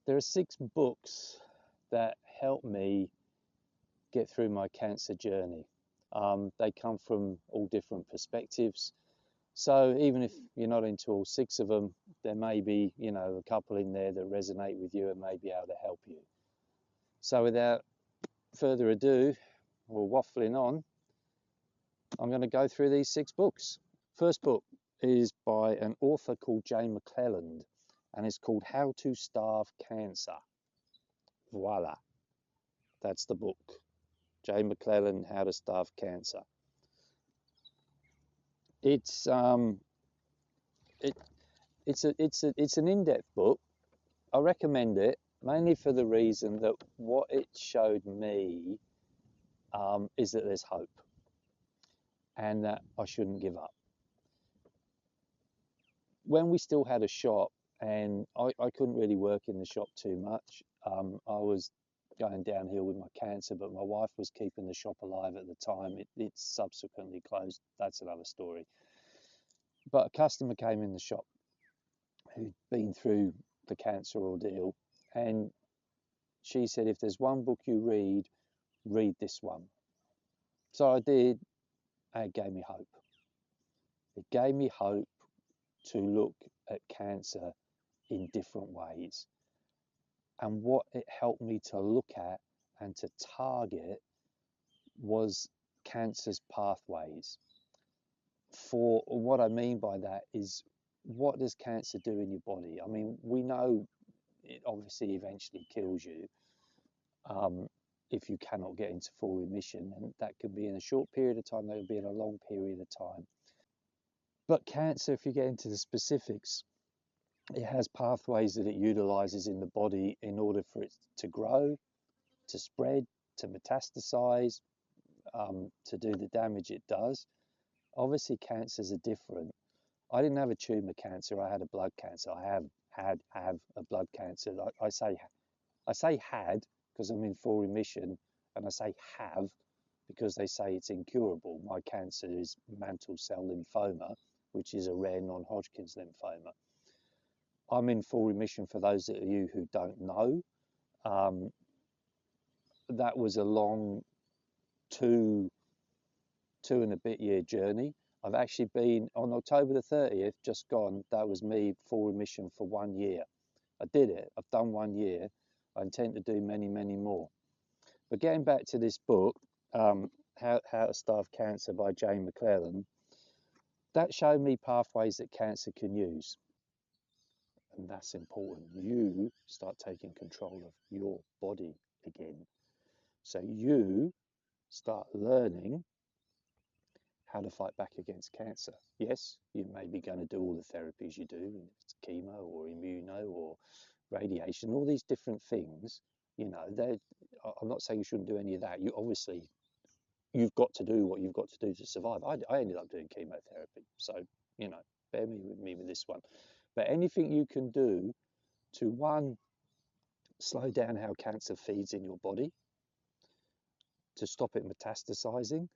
There are 6 books that help me get through my cancer journey. They come from all different perspectives. So even if you're not into all 6 of them, there may be, a couple in there that resonate with you and may be able to help you. So without further ado, or waffling on, I'm going to go through these 6 books. First book is by an author called Jane McLelland, and it's called How to Starve Cancer. Voila, that's the book. Jane McLelland, How to Starve Cancer. It's an in-depth book. I recommend it mainly for the reason that what it showed me is that there's hope and that I shouldn't give up. When we still had a shop, and I couldn't really work in the shop too much, I was going downhill with my cancer, but my wife was keeping the shop alive at the time. It subsequently closed. That's another story. But a customer came in the shop who'd been through the cancer ordeal, and she said, if there's one book you read this one. So I did, and it gave me hope. It gave me hope to look at cancer in different ways. And what it helped me to look at and to target was cancer's pathways. For what I mean by that is, what does cancer do in your body? I mean, we know it obviously eventually kills you if you cannot get into full remission, and that could be in a short period of time, that could be in a long period of time. But cancer, if you get into the specifics, it has pathways that it utilizes in the body in order for it to grow, to spread, to metastasize, to do the damage it does. Obviously, cancers are different. I didn't have a tumor cancer. I had a blood cancer. I have a blood cancer. I say had because I'm in full remission, and I say have because they say it's incurable. My cancer is mantle cell lymphoma, which is a rare non-hodgkin's lymphoma. I'm in full remission. For those of you who don't know, that was a long 2 and a bit year journey. I've actually been, on October the 30th, just gone, that was me full remission for 1 year. I did it. I've done 1 year. I intend to do many, many more. But getting back to this book, How to Starve Cancer by Jane McLelland, that showed me pathways that cancer can use. And that's important. You start taking control of your body again. So you start learning how to fight back against cancer. Yes, you may be going to do all the therapies you do, if it's chemo or immuno or radiation, all these different things. I'm not saying you shouldn't do any of that. You've got to do what you've got to do to survive. I ended up doing chemotherapy, so bear with me with this one. But anything you can do to, one, slow down how cancer feeds in your body, to stop it metastasizing,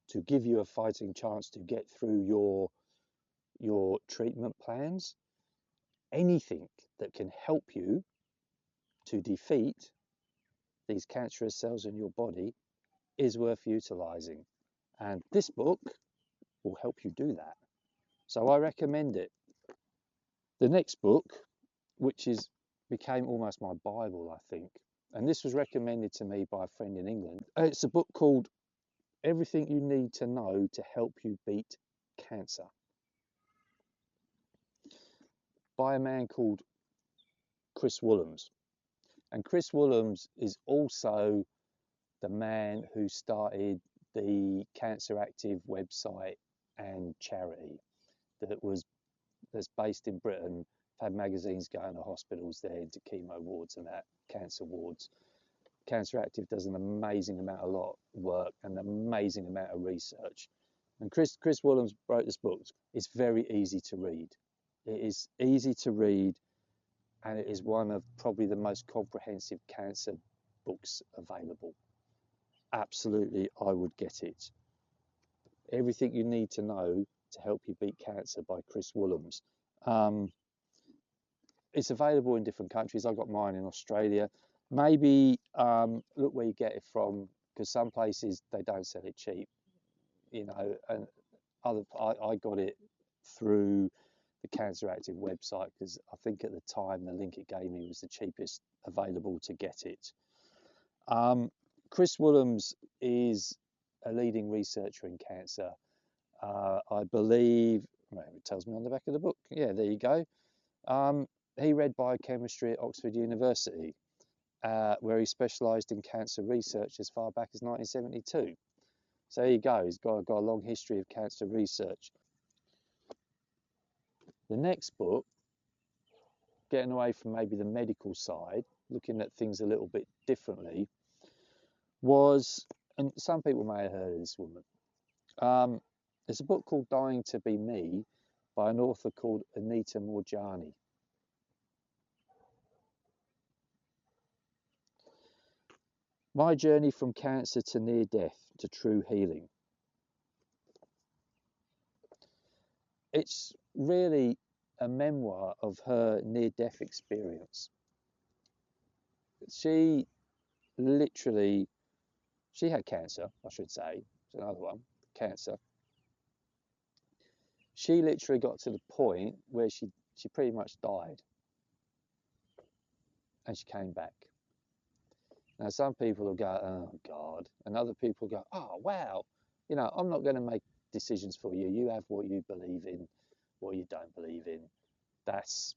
to give you a fighting chance to get through your treatment plans, anything that can help you to defeat these cancerous cells in your body is worth utilizing. And this book will help you do that. So I recommend it. The next book, which became almost my Bible, I think, and this was recommended to me by a friend in England. It's a book called Everything You Need to Know to Help You Beat Cancer, by a man called Chris Woollams. And Chris Woollams is also the man who started the Cancer Active website and charity that's based in Britain. I've had magazines going to hospitals there, to chemo wards and that, cancer wards. Cancer Active does an amazing amount of work and an amazing amount of research. And Chris Woollams wrote this book. It's very easy to read. It is easy to read, and it is one of probably the most comprehensive cancer books available. Absolutely, I would get it. Everything You Need to Know to Help You Beat Cancer by Chris Woollams. it's available in different countries. I got mine in Australia. Maybe look where you get it from, because some places they don't sell it cheap, you know, and I got it through the Cancer Active website, because I think at the time the link it gave me was the cheapest available to get it. Chris Woollams is a leading researcher in cancer. I believe, well, it tells me on the back of the book. Yeah, there you go. He read biochemistry at Oxford University, where he specialised in cancer research as far back as 1972. So there you go, he's got a long history of cancer research. The next book, getting away from maybe the medical side, looking at things a little bit differently, was, and some people may have heard of this woman, there's a book called Dying to Be Me by an author called Anita Moorjani. My journey from cancer to near death to true healing. It's really a memoir of her near-death experience. She literally, she had cancer, I should say. It's another one, cancer. She literally got to the point where she pretty much died, and she came back. Now, some people will go, oh God, and other people go, oh wow, you know, I'm not going to make decisions for you. You have what you believe in, what you don't believe in. That's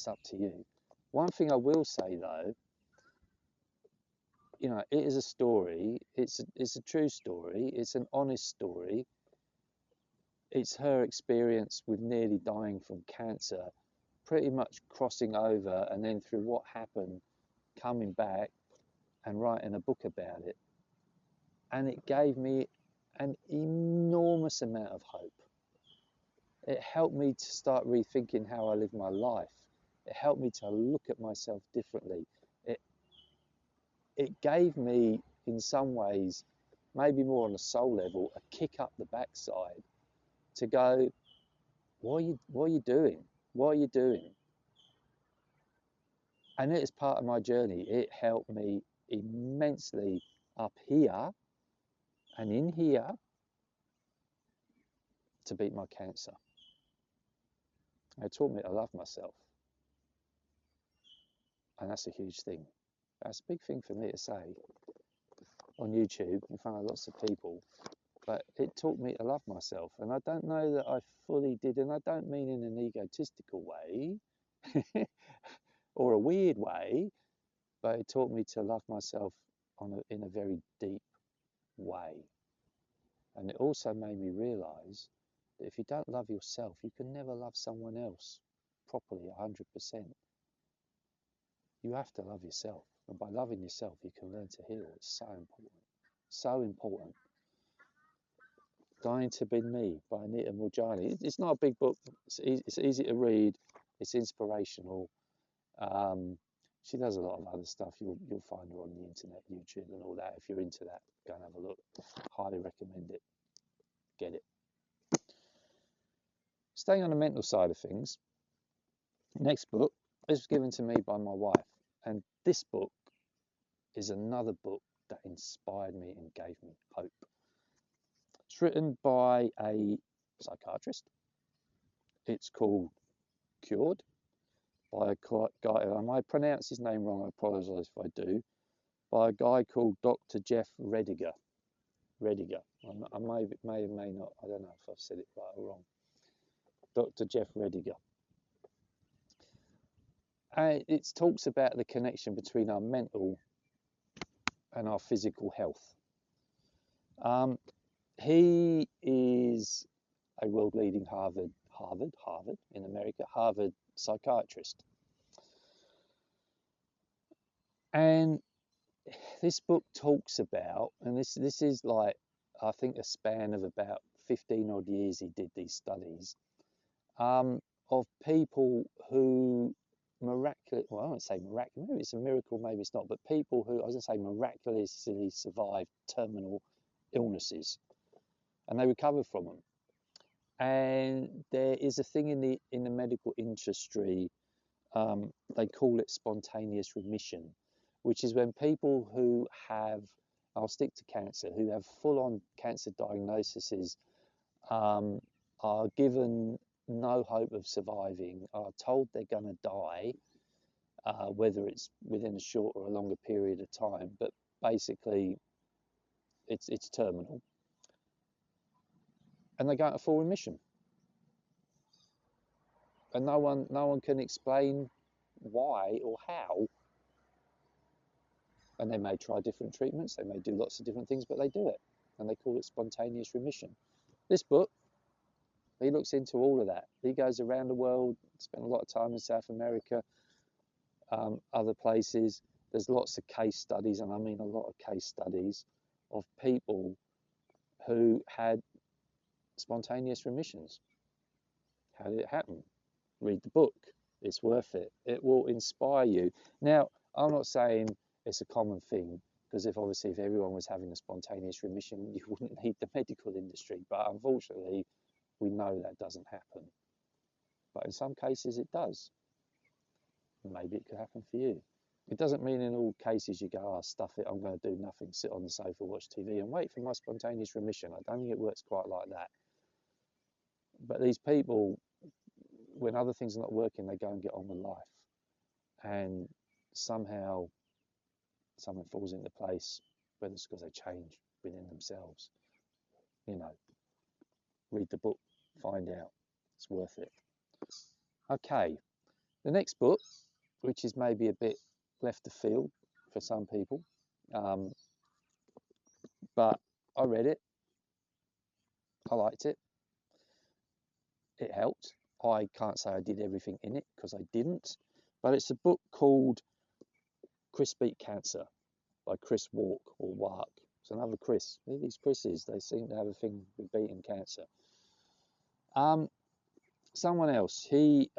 up to you. One thing I will say though, you know, it is a story. It's a true story. It's an honest story. It's her experience with nearly dying from cancer, pretty much crossing over, and then through what happened, coming back and writing a book about it. And it gave me an enormous amount of hope. It helped me to start rethinking how I live my life. It helped me to look at myself differently. It gave me, in some ways, maybe more on a soul level, a kick up the backside to go, what are you doing? What are you doing? And it is part of my journey. It helped me immensely up here and in here to beat my cancer. It taught me to love myself. And that's a huge thing. That's a big thing for me to say on YouTube in front of lots of people. But it taught me to love myself. And I don't know that I fully did. And I don't mean in an egotistical way or a weird way, but it taught me to love myself in a very deep way. And it also made me realise that if you don't love yourself, you can never love someone else properly 100%. You have to love yourself. And by loving yourself, you can learn to heal. It's so important. So important. Dying to Be Me by Anita Moorjani. It's not a big book. It's easy to read. It's inspirational. She does a lot of other stuff. You'll find her on the internet, YouTube and all that. If you're into that, go and have a look. Highly recommend it. Get it. Staying on the mental side of things, next book, this was given to me by my wife. And this book is another book that inspired me and gave me hope. It's written by a psychiatrist. It's called Cured, by a guy, I might pronounce his name wrong, I apologise if I do, by a guy called Dr. Jeff Rediger. I may not, I don't know if I've said it right or wrong. Dr. Jeff Rediger. And it talks about the connection between our mental and our physical health. He is a world-leading Harvard in America, Harvard psychiatrist. And this book talks about, and this is like, I think a span of about 15 odd years he did these studies, of people who miraculously, well, I won't say miraculous, maybe it's a miracle, maybe it's not, but people who, I was going to say, miraculously survived terminal illnesses, and they recover from them. And there is a thing in the medical industry they call it spontaneous remission, which is when people who have, I'll stick to cancer, who have full-on cancer diagnoses, are given no hope of surviving, are told they're going to die, whether it's within a short or a longer period of time, but basically it's terminal, and they go into full remission, and no one can explain why or how. And they may try different treatments, they may do lots of different things, but they do it, and they call it spontaneous remission. This book, he looks into all of that. He goes around the world, spent a lot of time in South America, other places. There's lots of case studies, and I mean a lot of case studies, of people who had spontaneous remissions. How did it happen? Read the book. It's worth it. It will inspire you. Now, I'm not saying it's a common thing, because if everyone was having a spontaneous remission, you wouldn't need the medical industry. But unfortunately, we know that doesn't happen. But in some cases, it does. Maybe it could happen for you. It doesn't mean in all cases you go, oh, stuff it, I'm going to do nothing, sit on the sofa, watch TV and wait for my spontaneous remission. I don't think it works quite like that. But these people, when other things are not working, they go and get on with life. And somehow something falls into place, whether it's because they change within themselves. You know, read the book, find out. It's worth it. Okay, the next book, which is maybe a bit left of field for some people, but I read it, I liked it, it helped. I can't say I did everything in it, because I didn't, but it's a book called Chris Beat Cancer by Chris Wark. It's another Chris. These Chris's, they seem to have a thing with beating cancer. Someone else, he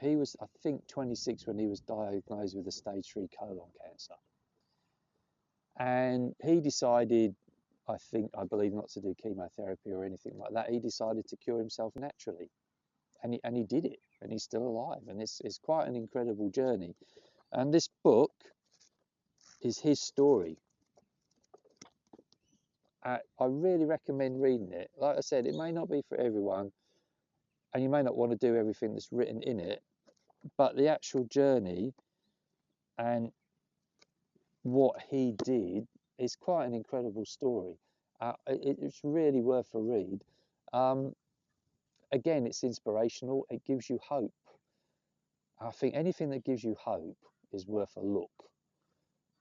was, I think, 26 when he was diagnosed with a stage 3 colon cancer. And he decided, I believe, not to do chemotherapy or anything like that. He decided to cure himself naturally. And he did it, and he's still alive. And it's quite an incredible journey. And this book is his story. I really recommend reading it. Like I said, it may not be for everyone, and you may not want to do everything that's written in it, but the actual journey and what he did is quite an incredible story. It's really worth a read. Again, it's inspirational. It gives you hope. I think anything that gives you hope is worth a look.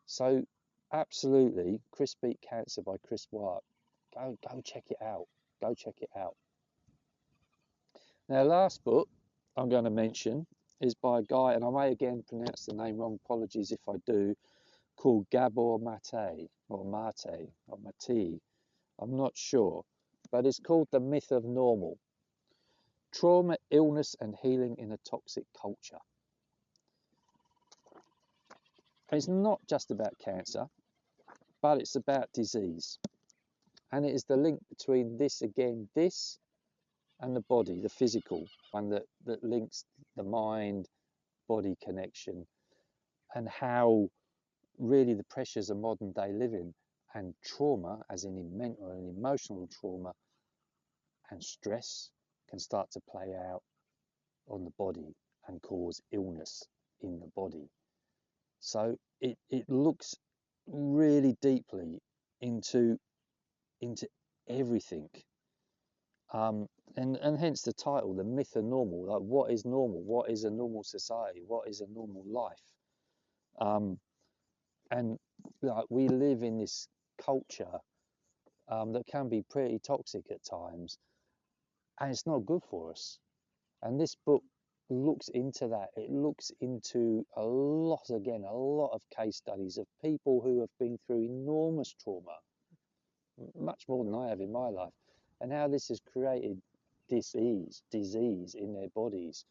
So absolutely, Chris Beat Cancer by Chris Wark. Go check it out. Go check it out. Now, last book I'm going to mention is by a guy, and I may again pronounce the name wrong, apologies if I do, called Gabor Mate, or Mate, or Mate. I'm not sure, but it's called The Myth of Normal: Trauma, Illness and Healing in a Toxic Culture. It's not just about cancer, but it's about disease. And it is the link between this and the body, the physical one that links the mind-body connection, and how really the pressures of modern day living and trauma, as in mental and emotional trauma and stress, can start to play out on the body and cause illness in the body. So it looks really deeply into everything, and hence the title, The Myth of Normal. Like, what is normal? What is a normal society? What is a normal life? And like, we live in this culture that can be pretty toxic at times, and it's not good for us. And this book looks into that. It looks into a lot of case studies of people who have been through enormous trauma, much more than I have in my life, and how this has created disease in their bodies,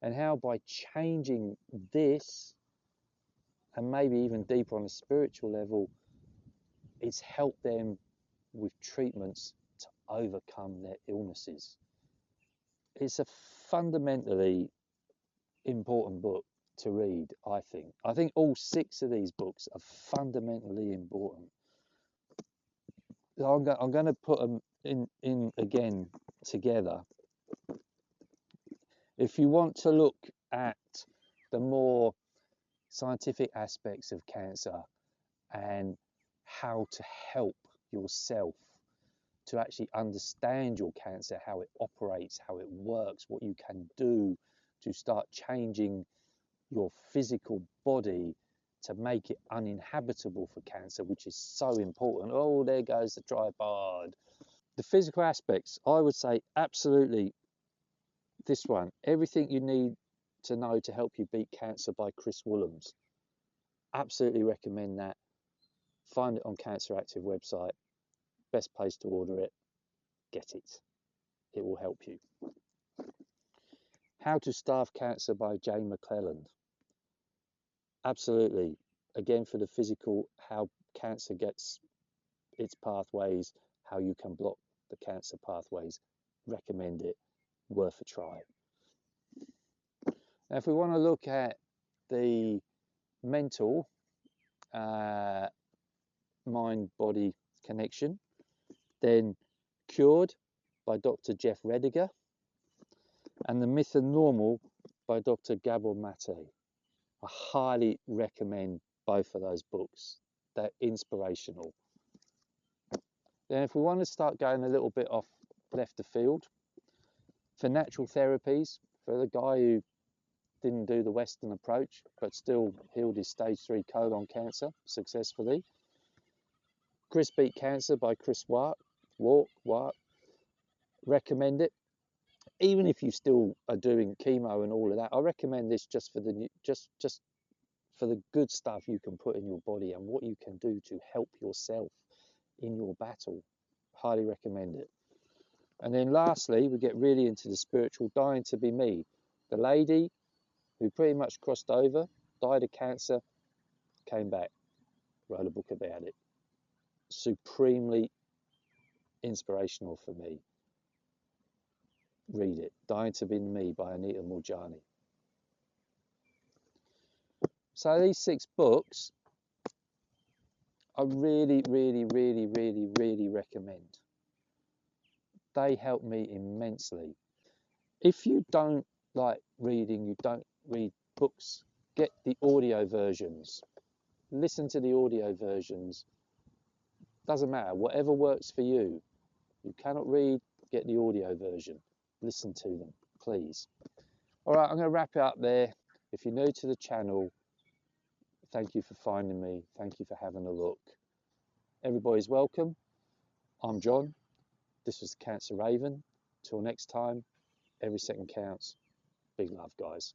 and how by changing this, and maybe even deeper on a spiritual level, it's helped them with treatments to overcome their illnesses. it's a fundamentally important book to read, I think. I think all 6 of these books are fundamentally important. I'm going to put them in again together. If you want to look at the more scientific aspects of cancer and how to help yourself to actually understand your cancer, how it operates, how it works, what you can do to start changing your physical body to make it uninhabitable for cancer, which is so important. Oh, there goes the tripod. The physical aspects, I would say absolutely this one, Everything You Need to Know to Help You Beat Cancer by Chris Woollams. Absolutely recommend that. Find it on Cancer Active website. Best place to order it. Get it. It will help you. How to Starve Cancer by Jane McLelland. Absolutely. Again, for the physical, how cancer gets its pathways, how you can block the cancer pathways. Recommend it. Worth a try. Now, if we want to look at the mental mind-body connection, then Cured by Dr. Jeff Rediger and The Myth and Normal by Dr. Gabor Mate. I highly recommend both of those books. They're inspirational. Then if we want to start going a little bit off left of field, for natural therapies, for the guy who didn't do the Western approach but still healed his stage 3 colon cancer successfully, Chris Beat Cancer by Chris Wart. Recommend it. Even if you still are doing chemo and all of that, I recommend this just for the for the good stuff you can put in your body and what you can do to help yourself in your battle. Highly recommend it. And then lastly, we get really into the spiritual, Dying to Be Me. The lady who pretty much crossed over, died of cancer, came back, wrote a book about it. Supremely inspirational for me. Read it. Dying to Be Me by Anita Moorjani. So these 6 books I really recommend. They help me immensely. If you don't like reading, you don't read books, get the audio versions. Listen to the audio versions. Doesn't matter, whatever works for you. You cannot read, get the audio version. Listen to them, please. All right, I'm going to wrap it up there. If you're new to the channel, thank you for finding me. Thank you for having a look. Everybody's welcome. I'm John. This was the Cancer Raven. Till next time, every second counts. Big love, guys.